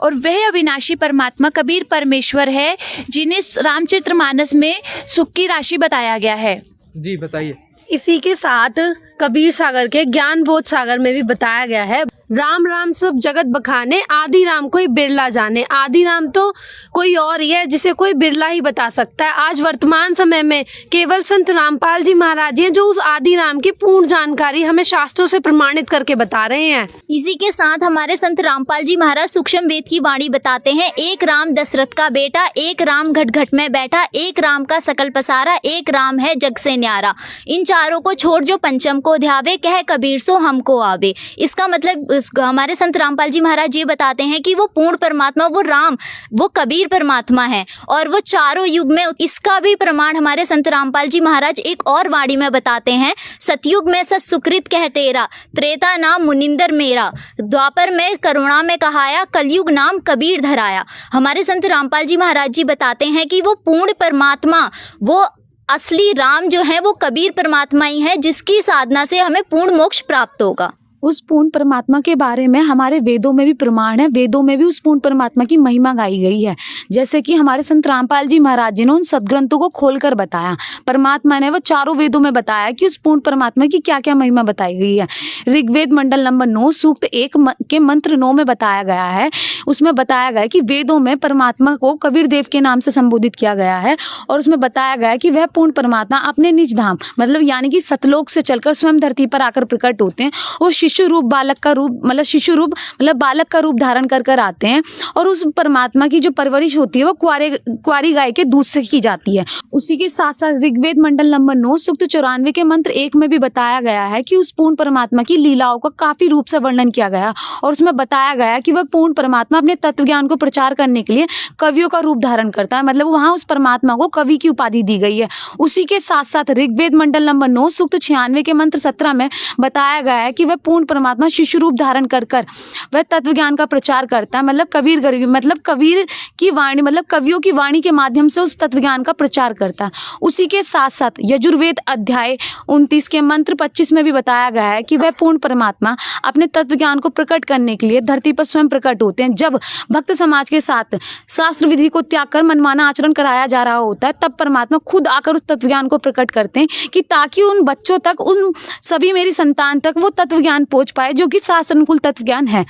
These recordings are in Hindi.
और वह अविनाशी परमात्मा कबीर परमेश्वर है, जिन्हें रामचरितमानस में सुख की राशि बताया गया है। जी बताइए। इसी के साथ कबीर सागर के ज्ञान बोध सागर में भी बताया गया है, राम राम सब जगत बखाने, आदि राम कोई बिरला जाने। आदि राम तो कोई और ही है जिसे कोई बिरला ही बता सकता है। आज वर्तमान समय में केवल संत रामपाल जी महाराज हैं जो उस आदि राम की पूर्ण जानकारी हमें शास्त्रों से प्रमाणित करके बता रहे हैं। इसी के साथ हमारे संत रामपाल जी महाराज सूक्ष्म वेद की वाणी बताते हैं, एक राम दशरथ का बेटा, एक राम घट घट में बैठा, एक राम का सकल पसारा, एक राम है जग से न्यारा। इन चारों को छोड़ जो पंचम को ध्यावे, कह कबीर सो हमको आवे। इसका मतलब हमारे संत रामपाल जी महाराज ये बताते हैं कि वो पूर्ण परमात्मा, वो राम, वो कबीर परमात्मा है और वो चारों युग में। इसका भी प्रमाण हमारे संत रामपाल जी महाराज एक और वाणी में बताते हैं, सतयुग में सत सुकृत कह तेरा, त्रेता नाम मुनिंदर मेरा, द्वापर में करुणा में कहाया, कलयुग नाम कबीर धराया। हमारे संत रामपाल जी महाराज जी बताते हैं कि वो पूर्ण परमात्मा, वो असली राम जो है वो कबीर परमात्मा ही है, जिसकी साधना से हमें पूर्ण मोक्ष प्राप्त होगा। उस पूर्ण परमात्मा के बारे में हमारे वेदों में भी प्रमाण है, वेदों में भी उस पूर्ण परमात्मा की महिमा गाई गई है। जैसे कि हमारे संत रामपाल जी महाराज जी ने उन सदग्रंथों को खोलकर बताया, परमात्मा ने वो चारों वेदों में बताया कि उस पूर्ण परमात्मा की क्या क्या महिमा बताई गई है। ऋग्वेद मंडल नंबर 9 सूक्त 1 के मंत्र 9 में बताया गया है, उसमें बताया गया है कि वेदों में परमात्मा को कबीर देव के नाम से संबोधित किया गया है और उसमें बताया गया है कि वह पूर्ण परमात्मा अपने निज धाम मतलब यानी कि सतलोक से चलकर स्वयं धरती पर आकर प्रकट होते हैं। वो शिशु रूप बालक का रूप मतलब शिशु रूप मतलब बालक का रूप धारण कर कर आते हैं और उस परमात्मा की जो परवरिश होती है वो कुंवारी गाय के दूध से की जाती है। उसी के साथ साथ ऋग्वेद मंडल नंबर 9 सूक्त 94 के मंत्र 1 में भी बताया गया है कि उस पूर्ण परमात्मा की लीलाओं का काफी रूप से वर्णन किया गया और उसमें बताया गया कि वह पूर्ण परमात्मा अपने तत्व ज्ञान को प्रचार करने के लिए कवियों का रूप धारण करता है, मतलब वहां उस परमात्मा को कवि की उपाधि दी गई है। उसी के साथ साथ ऋग्वेद मंडल नंबर 9 सूक्त 96 के मंत्र 17 में बताया गया है कि वह पूर्ण परमात्मा शिशु रूप धारण कर कर वह तत्व ज्ञान का प्रचार करता है, मतलब कबीर की वाणी मतलब कवियों की वाणी के माध्यम से उस तत्व ज्ञान का प्रचार करता है। उसी के साथ साथ यजुर्वेद अध्याय 29 के मंत्र 25 में भी बताया गया है कि वह पूर्ण परमात्मा अपने तत्व ज्ञान को प्रकट करने के लिए धरती पर स्वयं प्रकट होते हैं। जब भक्त समाज के साथ शास्त्र विधि को त्याग कर मनमाना आचरण कराया जा रहा होता है तब परमात्मा खुद आकर उस तत्व ज्ञान को प्रकट करते हैं कि ताकि उन बच्चों तक, उन सभी मेरी संतान तक वो तत्व ज्ञान पहुंच पाए जो कि शास्त्र अनुकूल तत्व ज्ञान है।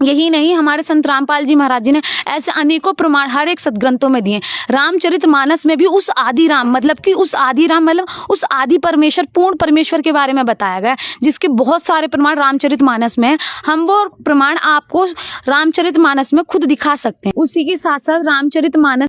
यही नहीं, हमारे संत रामपाल जी महाराज जी ने ऐसे अनेकों प्रमाण हर एक सदग्रंथों में दिए। रामचरितमानस में भी उस आदि राम मतलब उस आदि परमेश्वर पूर्ण परमेश्वर के बारे में बताया गया, जिसके बहुत सारे प्रमाण रामचरितमानस में है। हम वो प्रमाण आपको रामचरितमानस में खुद दिखा सकते हैं। उसी के साथ साथ रामचरितमानस